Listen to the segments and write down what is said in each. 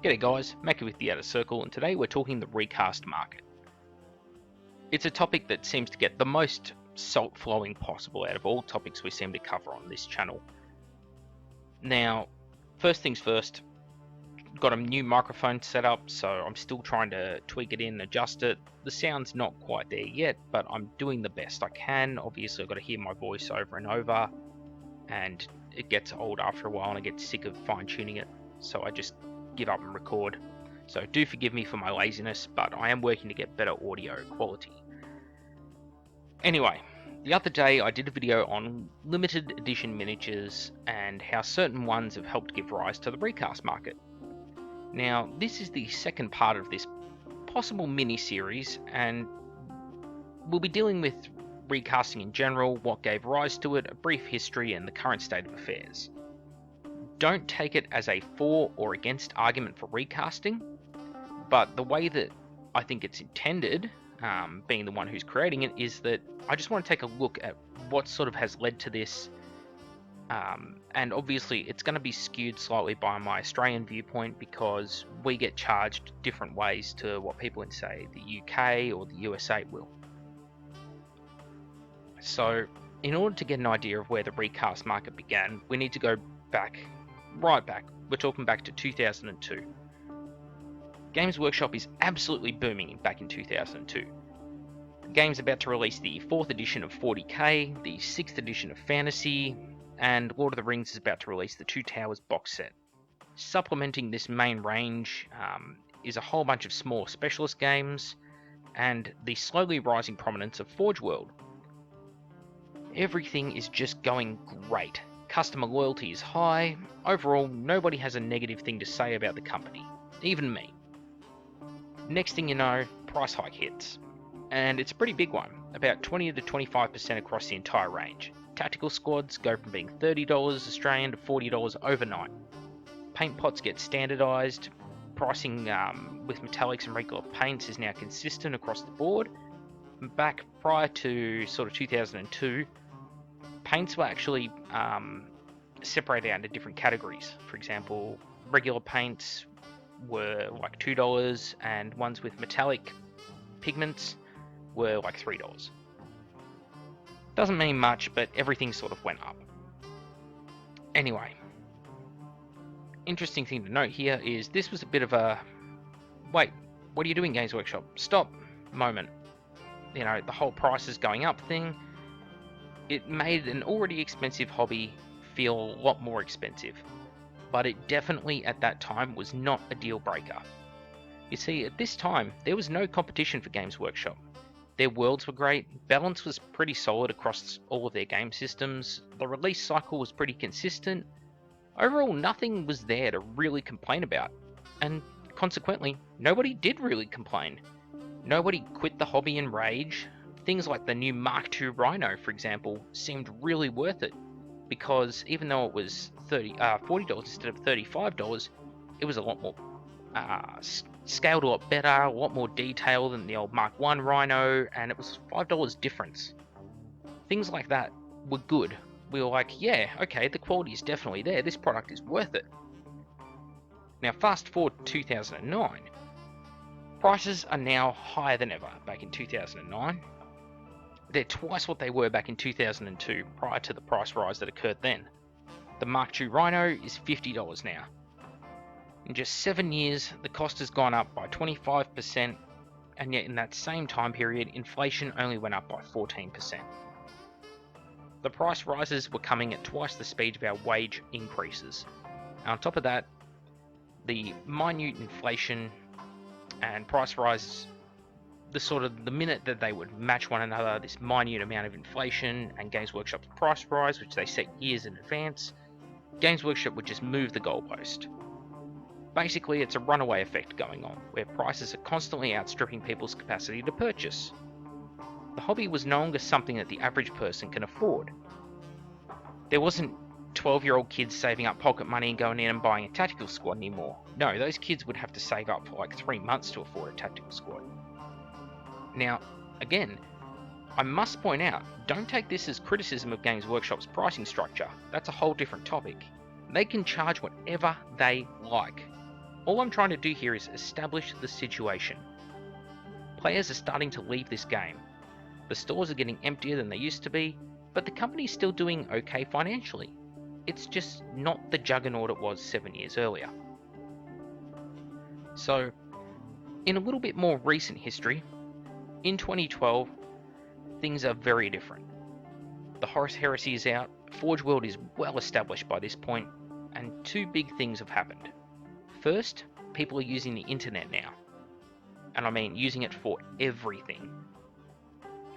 G'day guys, Mackie with the Outer Circle, and today we're talking the recast market. It's a topic that seems to get the most salt flowing possible out of all topics we seem to cover on this channel. Now, first things first, got a new microphone set up, so I'm still trying to tweak it in, adjust it. The sound's not quite there yet, but I'm doing the best I can. Obviously I've got to hear my voice over and over, and it gets old after a while and I get sick of fine tuning it, so I just give up and record. So do forgive me for my laziness, but I am working to get better audio quality. Anyway, the other day I did a video on limited edition miniatures and how certain ones have helped give rise to the recast market. Now, this is the second part of this possible mini-series, and we'll be dealing with recasting in general, what gave rise to it, a brief history, and the current state of affairs. Don't take it as a for or against argument for recasting, but the way that I think it's intended, being the one who's creating it, is that I just want to take a look at what sort of has led to this, and obviously it's going to be skewed slightly by my Australian viewpoint because we get charged different ways to what people in, say, the UK or the USA will. So, in order to get an idea of where the recast market began, we need to go back, right back. We're talking back to 2002. Games Workshop is absolutely booming back in 2002. The game's about to release the 4th edition of 40k, the 6th edition of Fantasy, and Lord of the Rings is about to release the Two Towers box set. Supplementing this main range is a whole bunch of small specialist games, and the slowly rising prominence of Forge World. Everything is just going great. Customer loyalty is high. Overall, nobody has a negative thing to say about the company, even me. Next thing you know, price hike hits. And it's a pretty big one, about 20 to 25% across the entire range. Tactical squads go from being $30 Australian to $40 overnight. Paint pots get standardised. Pricing with metallics and regular paints is now consistent across the board. Back prior to sort of 2002, paints were actually separated out into different categories. For example, regular paints were like $2 and ones with metallic pigments were like $3. Doesn't mean much, but everything sort of went up. Anyway, interesting thing to note here is this was a bit of a wait, what are you doing, Games Workshop? Stop moment. You know, the whole prices going up thing, it made an already expensive hobby feel a lot more expensive. But it definitely at that time was not a deal breaker. You see, at this time, there was no competition for Games Workshop. Their worlds were great, balance was pretty solid across all of their game systems, the release cycle was pretty consistent. Overall, nothing was there to really complain about, and consequently, nobody did really complain. Nobody quit the hobby in rage. Things like the new Mark II Rhino, for example, seemed really worth it, because even though it was $40 instead of $35, it was a lot more scaled a lot better, a lot more detail than the old Mark I Rhino, and it was $5 difference. Things like that were good. We were like, yeah, okay, the quality is definitely there, this product is worth it. Now fast forward to 2009, prices are now higher than ever back in 2009. They're twice what they were back in 2002, prior to the price rise that occurred then. The Mark II Rhino is $50 now. In just 7 years, the cost has gone up by 25%, and yet in that same time period, inflation only went up by 14%. The price rises were coming at twice the speed of our wage increases. And on top of that, the minute inflation and price rises, the minute that they would match one another, this minute amount of inflation and Games Workshop's price rise, which they set years in advance, Games Workshop would just move the goalpost. Basically, it's a runaway effect going on, where prices are constantly outstripping people's capacity to purchase. The hobby was no longer something that the average person can afford. There wasn't 12-year-old kids saving up pocket money and going in and buying a tactical squad anymore. No, those kids would have to save up for like 3 months to afford a tactical squad. Now, again, I must point out, don't take this as criticism of Games Workshop's pricing structure. That's a whole different topic. They can charge whatever they like. All I'm trying to do here is establish the situation. Players are starting to leave this game. The stores are getting emptier than they used to be, but the company's still doing okay financially. It's just not the juggernaut it was 7 years earlier. So, in a little bit more recent history, in 2012, things are very different. The Horus Heresy is out, Forge World is well established by this point, and two big things have happened. First, people are using the internet now. And I mean using it for everything.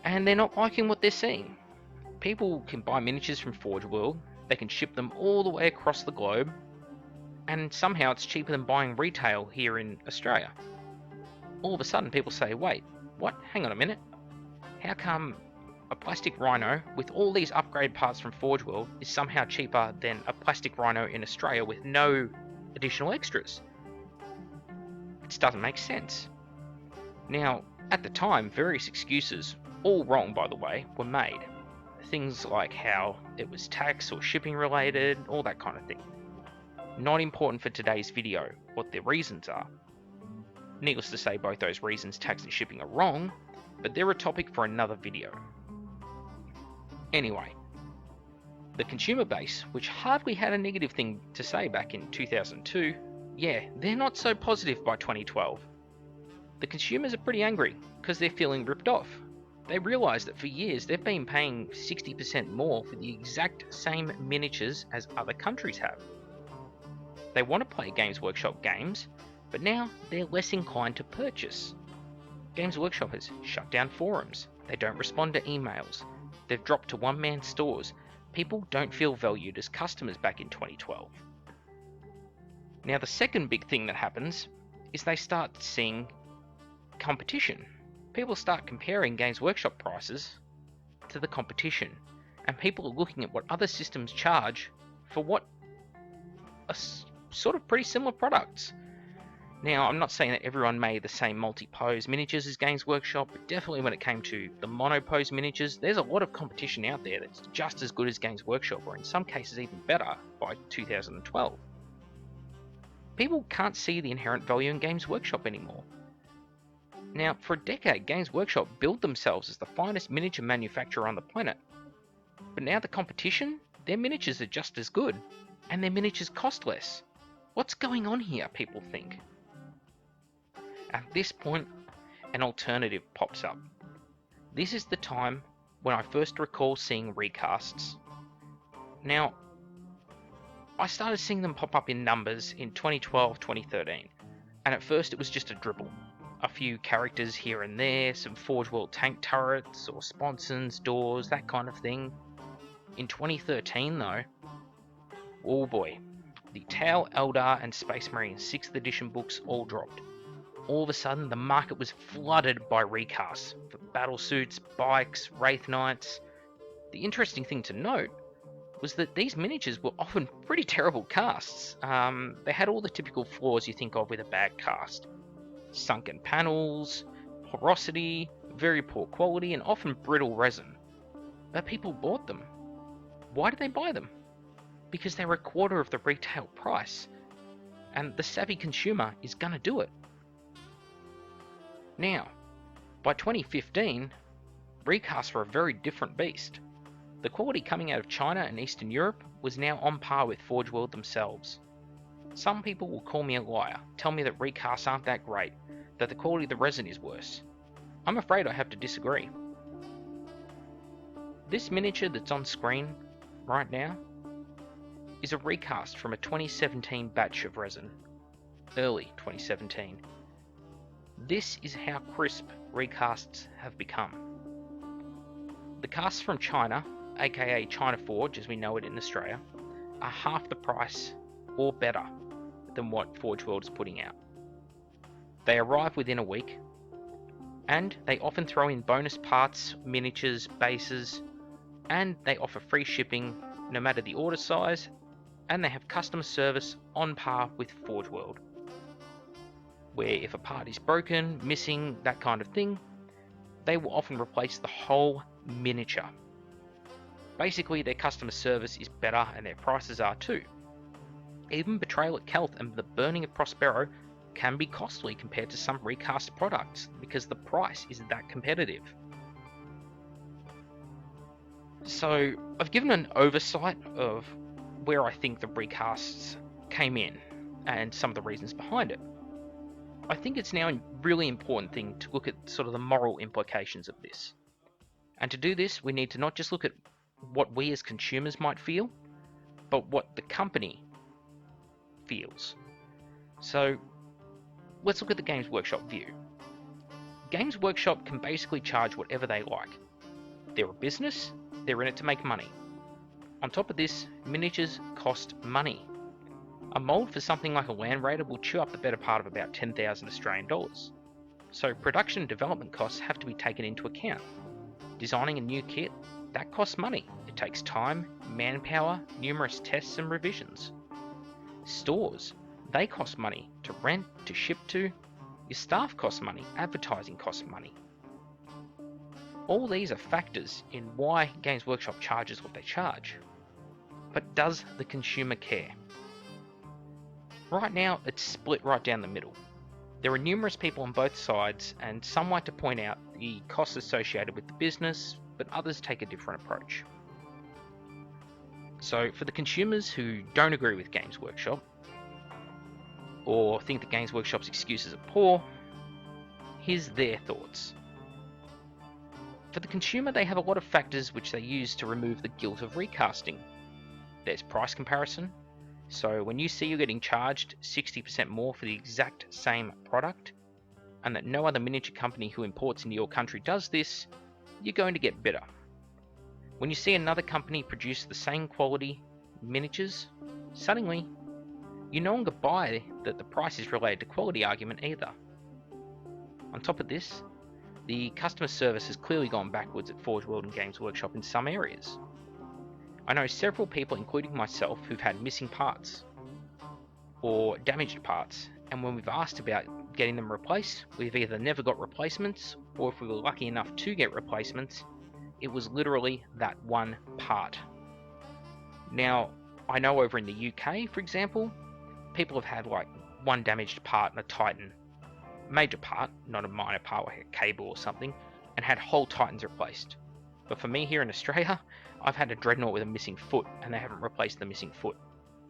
And they're not liking what they're seeing. People can buy miniatures from Forge World, they can ship them all the way across the globe, and somehow it's cheaper than buying retail here in Australia. All of a sudden people say, wait, what? Hang on a minute. How come a plastic rhino with all these upgrade parts from Forge World is somehow cheaper than a plastic rhino in Australia with no additional extras? It doesn't make sense. Now, at the time, various excuses, all wrong by the way, were made. Things like how it was tax or shipping related, all that kind of thing. Not important for today's video what the reasons are. Needless to say, both those reasons, tax and shipping, are wrong, but they're a topic for another video. Anyway, the consumer base, which hardly had a negative thing to say back in 2002, yeah, they're not so positive by 2012. The consumers are pretty angry because they're feeling ripped off. They realise that for years they've been paying 60% more for the exact same miniatures as other countries have. They want to play Games Workshop games, but now they're less inclined to purchase. Games Workshop has shut down forums, they don't respond to emails, they've dropped to one-man stores. People don't feel valued as customers back in 2012. Now the second big thing that happens is they start seeing competition. People start comparing Games Workshop prices to the competition, and people are looking at what other systems charge for what are sort of pretty similar products. Now, I'm not saying that everyone made the same multi-pose miniatures as Games Workshop, but definitely when it came to the mono-pose miniatures, there's a lot of competition out there that's just as good as Games Workshop, or in some cases even better by 2012. People can't see the inherent value in Games Workshop anymore. Now, for a decade, Games Workshop billed themselves as the finest miniature manufacturer on the planet. But now the competition, their miniatures are just as good, and their miniatures cost less. What's going on here, people think? At this point, an alternative pops up. This is the time when I first recall seeing recasts. Now, I started seeing them pop up in numbers in 2012, 2013, and at first it was just a dribble. A few characters here and there, some Forge World tank turrets or sponsons, doors, that kind of thing. In 2013 though, oh boy, the Tau, Eldar and Space Marine 6th edition books all dropped. All of a sudden the market was flooded by recasts for battlesuits, bikes, Wraith Knights. The interesting thing to note was that these miniatures were often pretty terrible casts. They had all the typical flaws you think of with a bad cast. Sunken panels, porosity, very poor quality, and often brittle resin. But people bought them. Why did they buy them? Because they were a quarter of the retail price, and the savvy consumer is gonna do it. Now, by 2015, recasts were a very different beast. The quality coming out of China and Eastern Europe was now on par with Forge World themselves. Some people will call me a liar, tell me that recasts aren't that great, that the quality of the resin is worse. I'm afraid I have to disagree. This miniature that's on screen right now is a recast from a 2017 batch of resin. Early 2017. This is how crisp recasts have become. The casts from China, aka China Forge as we know it in Australia, are half the price or better than what Forge World is putting out. They arrive within a week, and they often throw in bonus parts, miniatures, bases, and they offer free shipping no matter the order size, and they have customer service on par with Forge World, where if a part is broken, missing, that kind of thing, they will often replace the whole miniature. Basically, their customer service is better and their prices are too. Even betrayal at Kelth and the burning of Prospero can be costly compared to some Recast products because the price is that competitive. So I've given an oversight of where I think the Recasts came in and some of the reasons behind it. I think it's now a really important thing to look at sort of the moral implications of this. And to do this, we need to not just look at what we as consumers might feel, but what the company feels. So let's look at the Games Workshop view. Games Workshop can basically charge whatever they like. They're a business, they're in it to make money. On top of this, miniatures cost money. A mould for something like a Land Raider will chew up the better part of about 10,000 Australian dollars. So production and development costs have to be taken into account. Designing a new kit, that costs money. It takes time, manpower, numerous tests and revisions. Stores, they cost money to rent, to ship to. Your staff costs money, advertising costs money. All these are factors in why Games Workshop charges what they charge. But does the consumer care? Right now, it's split right down the middle. There are numerous people on both sides, and some like to point out the costs associated with the business, but others take a different approach. So for the consumers who don't agree with Games Workshop, or think that Games Workshop's excuses are poor, here's their thoughts. For the consumer, they have a lot of factors which they use to remove the guilt of recasting. There's price comparison. So when you see you're getting charged 60% more for the exact same product, and that no other miniature company who imports into your country does this, you're going to get bitter. When you see another company produce the same quality miniatures, suddenly you no longer buy that the price is related to quality argument either. On top of this, the customer service has clearly gone backwards at Forge World and Games Workshop in some areas. I know several people, including myself, who've had missing parts or damaged parts, and when we've asked about getting them replaced, we've either never got replacements, or if we were lucky enough to get replacements, it was literally that one part. Now, I know over in the UK, for example, people have had like one damaged part in a Titan, major part, not a minor part like a cable or something, and had whole Titans replaced. But for me here in Australia, I've had a Dreadnought with a missing foot, and they haven't replaced the missing foot.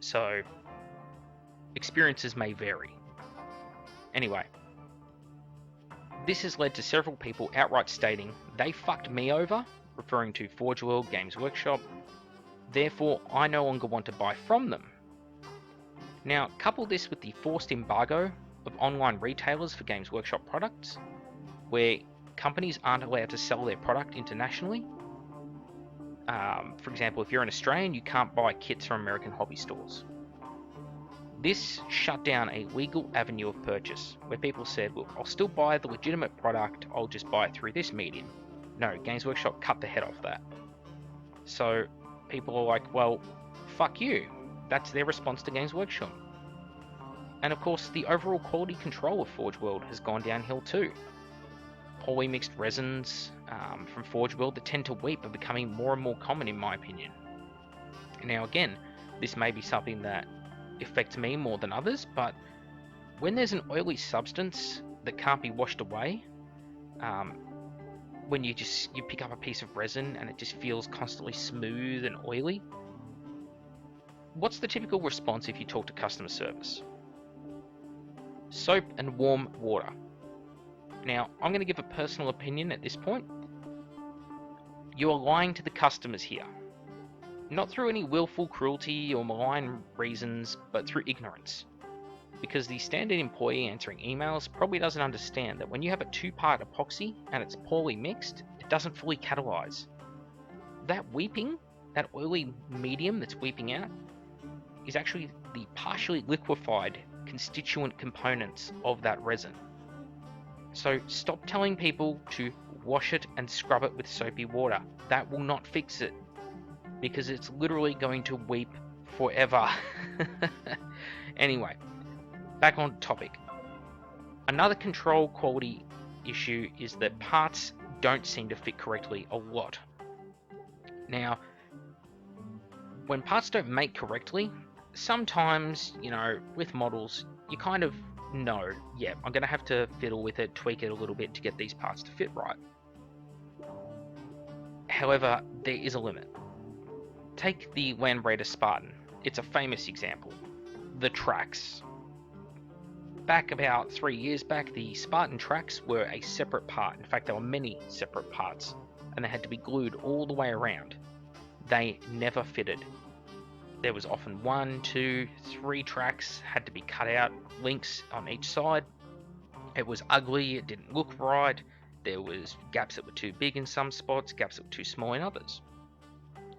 So, experiences may vary. Anyway, this has led to several people outright stating they fucked me over, referring to Forge World, Games Workshop, therefore I no longer want to buy from them. Now, couple this with the forced embargo of online retailers for Games Workshop products, where companies aren't allowed to sell their product internationally. For example, if you're an Australian, you can't buy kits from American hobby stores. This shut down a legal avenue of purchase, where people said, look, I'll still buy the legitimate product, I'll just buy it through this medium. No, Games Workshop cut the head off that. So people are like, well, fuck you. That's their response to Games Workshop. And of course, the overall quality control of Forge World has gone downhill too. Poorly mixed resins from Forge World that tend to weep are becoming more and more common in my opinion. Now again, this may be something that affects me more than others, but when there's an oily substance that can't be washed away, when you pick up a piece of resin and it just feels constantly smooth and oily, what's the typical response if you talk to customer service? Soap and warm water. Now, I'm going to give a personal opinion at this point. You are lying to the customers here. Not through any willful cruelty or malign reasons, but through ignorance. Because the standard employee answering emails probably doesn't understand that when you have a two-part epoxy and it's poorly mixed, it doesn't fully catalyze. That weeping, that oily medium that's weeping out, is actually the partially liquefied constituent components of that resin. So stop telling people to wash it and scrub it with soapy water. That will not fix it, because it's literally going to weep forever. Anyway, back on topic. Another control quality issue is that parts don't seem to fit correctly a lot. Now, when parts don't make correctly, sometimes, with models, you kind of know, yeah, I'm going to have to fiddle with it, tweak it a little bit to get these parts to fit right. However, there is a limit. Take the Land Raider Spartan. It's a famous example. The tracks. Back about 3 years back, the Spartan tracks were a separate part. In fact, there were many separate parts, and they had to be glued all the way around. They never fitted. There was often 1, 2, 3 tracks had to be cut out, links on each side. It was ugly, it didn't look right. There was gaps that were too big in some spots, gaps that were too small in others.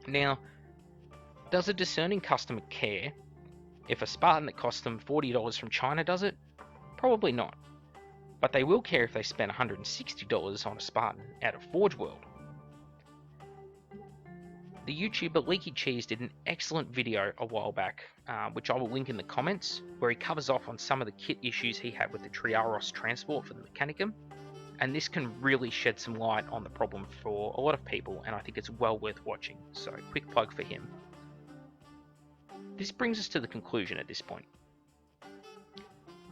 Now, does a discerning customer care if a Spartan that costs them $40 from China does it? Probably not. But they will care if they spend $160 on a Spartan out of Forge World. The YouTuber Leaky Cheese did an excellent video a while back, which I will link in the comments, where he covers off on some of the kit issues he had with the Triaros transport for the Mechanicum, and this can really shed some light on the problem for a lot of people, and I think it's well worth watching, so quick plug for him. This brings us to the conclusion at this point.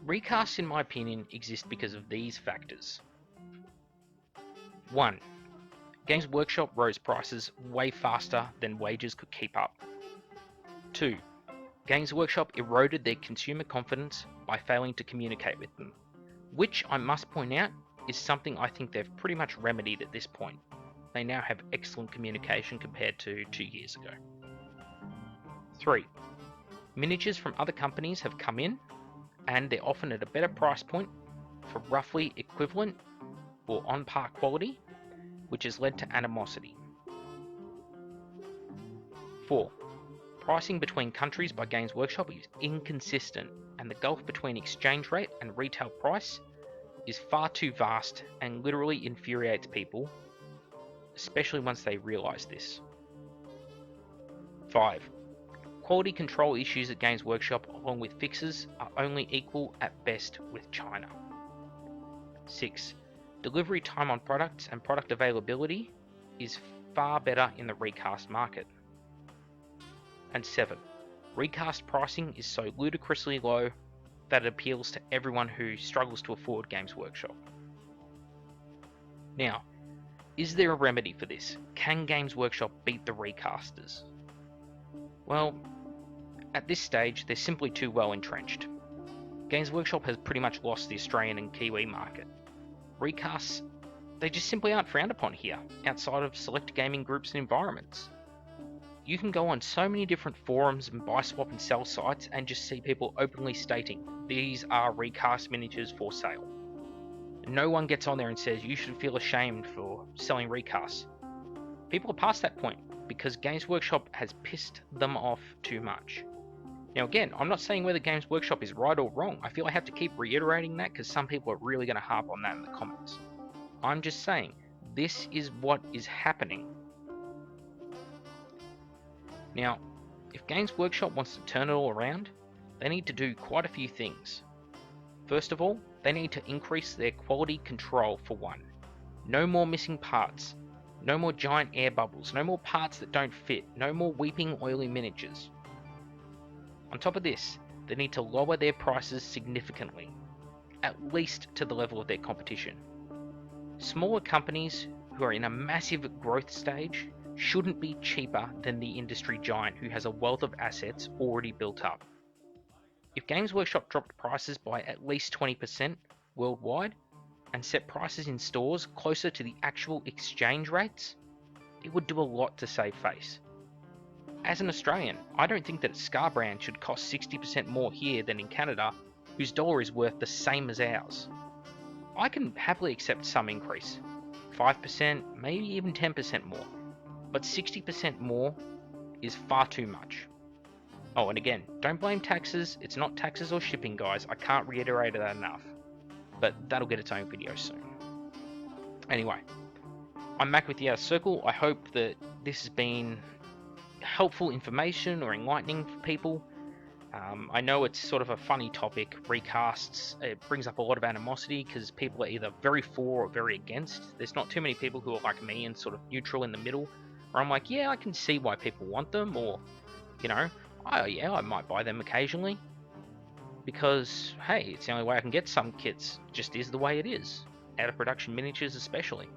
Recasts, in my opinion, exist because of these factors. 1. Games Workshop rose prices way faster than wages could keep up. 2. Games Workshop eroded their consumer confidence by failing to communicate with them, which I must point out is something I think they've pretty much remedied at this point. They now have excellent communication compared to 2 years ago. 3. Miniatures from other companies have come in, and they're often at a better price point for roughly equivalent or on par quality, which has led to animosity. 4. Pricing between countries by Games Workshop is inconsistent, and the gulf between exchange rate and retail price is far too vast and literally infuriates people, especially once they realise this. 5. Quality control issues at Games Workshop, along with fixes, are only equal at best with China. 6. Delivery time on products and product availability is far better in the recast market. And 7. Recast pricing is so ludicrously low that it appeals to everyone who struggles to afford Games Workshop. Now, is there a remedy for this? Can Games Workshop beat the recasters? Well, at this stage, they're simply too well entrenched. Games Workshop has pretty much lost the Australian and Kiwi market. Recasts, they just simply aren't frowned upon here, outside of select gaming groups and environments. You can go on so many different forums and buy, swap and sell sites and just see people openly stating, these are recast miniatures for sale. No one gets on there and says you should feel ashamed for selling recasts. People are past that point because Games Workshop has pissed them off too much. Now again, I'm not saying whether Games Workshop is right or wrong. I feel I have to keep reiterating that because some people are really going to harp on that in the comments. I'm just saying, this is what is happening. Now, if Games Workshop wants to turn it all around, they need to do quite a few things. First of all, they need to increase their quality control for one. No more missing parts. No more giant air bubbles. No more parts that don't fit. No more weeping oily miniatures. On top of this, they need to lower their prices significantly, at least to the level of their competition. Smaller companies who are in a massive growth stage shouldn't be cheaper than the industry giant who has a wealth of assets already built up. If Games Workshop dropped prices by at least 20% worldwide and set prices in stores closer to the actual exchange rates, it would do a lot to save face. As an Australian, I don't think that a Scar brand should cost 60% more here than in Canada, whose dollar is worth the same as ours. I can happily accept some increase, 5%, maybe even 10% more, but 60% more is far too much. Oh, and again, don't blame taxes, it's not taxes or shipping, guys, I can't reiterate that enough, but that'll get its own video soon. Anyway, I'm Mac with the Outer Circle. I hope that this has been helpful information or enlightening for people. I know it's sort of a funny topic, recasts. It brings up a lot of animosity because people are either very for or very against. There's not too many people who are like me and sort of neutral in the middle, where I'm like, yeah, I can see why people want them, or, you know, Yeah, I might buy them occasionally. Because, hey, it's the only way I can get some kits. It just is the way it is. Out of production miniatures especially.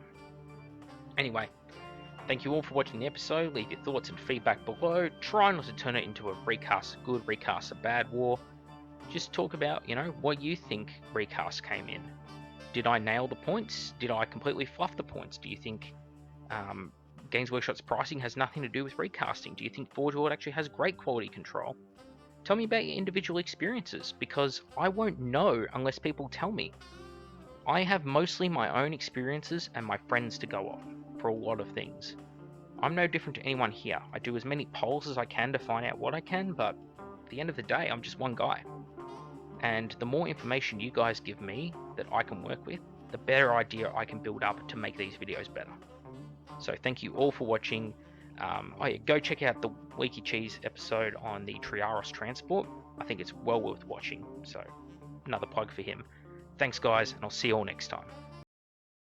Anyway, thank you all for watching the episode. Leave your thoughts and feedback below. Try not to turn it into a recast a good, recast a bad war. Just talk about, what you think recast came in. Did I nail the points? Did I completely fluff the points? Do you think Games Workshop's pricing has nothing to do with recasting? Do you think Forge World actually has great quality control? Tell me about your individual experiences, because I won't know unless people tell me. I have mostly my own experiences and my friends to go off for a lot of things. I'm no different to anyone here. I do as many polls as I can to find out what I can, but at the end of the day, I'm just one guy. And the more information you guys give me that I can work with, the better idea I can build up to make these videos better. So thank you all for watching. Go check out the Leaky Cheese episode on the Triaros transport. I think it's well worth watching, so another plug for him. Thanks guys, and I'll see you all next time.